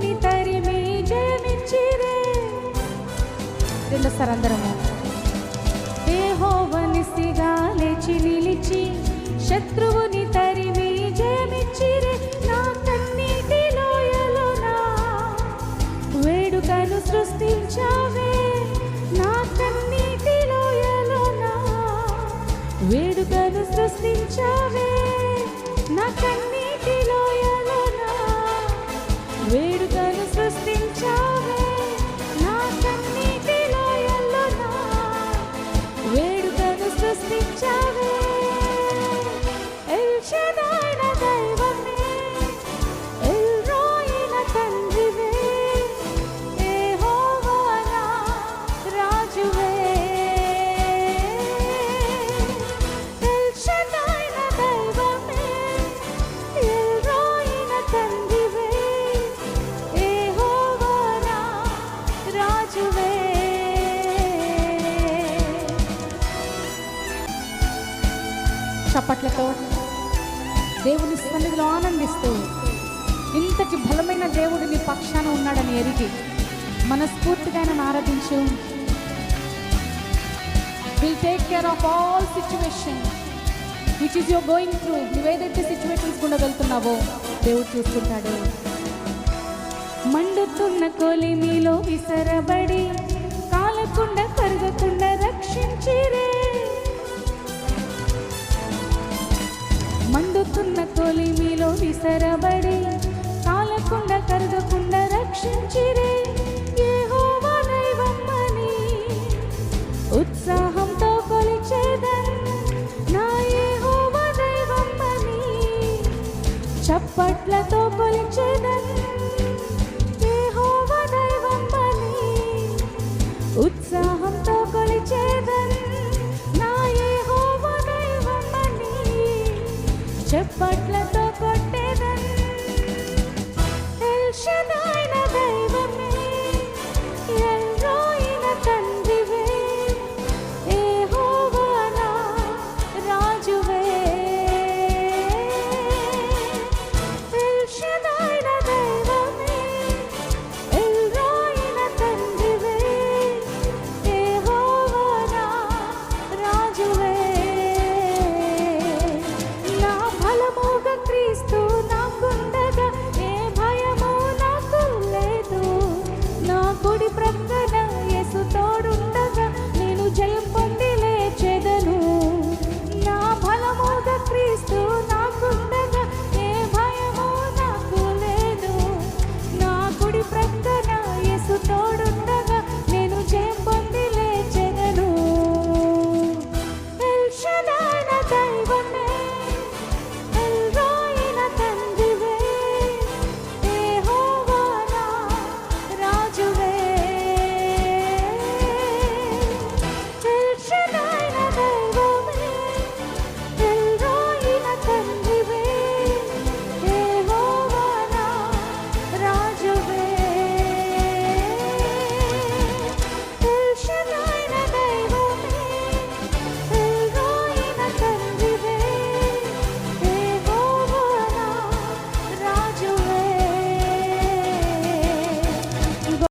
శత్రువుని తరిమి జయమిచ్చిరే. రెండోసారి అందరము. యెహోవా నిస్సిగా లేచి నిలిచి శత్రువుని తరిమి జయమిచ్చిరే. నా కన్నీటి లోయలోన వేడుకను సృష్టించావే. నా కన్నీటి లోయలోన వేడుకను సృష్టించావే. నా కన్నీటి లోయలోన వేడుకను సృష్టించావే. నా కన్నీటి లోయలోన వేడుకను సృష్టించావే. ఎల్ షదాయ్ నా దైవమే, ఎల్ రోయి నా తండ్రివే, యెహోవా నా రాజువే. ఎల్ షదాయ్ నా దైవమే, ఎల్ రోయి నా తండ్రివే, యెహోవా నా రాజువే. చప్పట్లతో దేవుని సన్నిధిలో ఆనందిస్తూ, ఇంతటి బలమైన దేవుడు నీ పక్షాన ఉన్నాడని ఎరిగి మనస్ఫూర్తిగా ఆయనను ఆరాధించు. Will take care of all situation which is your going through. నువ్వేదైతే సిచ్యువేషన్స్ గుండా వెళ్తున్నావో దేవుడు చూసుకుంటాడు. మండుతున్న కొలిమిలో విసరబడి కాలకుండా కరగకుండా రక్షించిరే. మండుతున్న కొలిమిలో విసరబడి కాలకుండా కరగకుండా రక్షించిరే. యెహోవా దైవమని ఉత్సాహంతో కొలిచేదన్. నా యెహోవా దైవమని చప్పట్లతో కొలిచేదన్.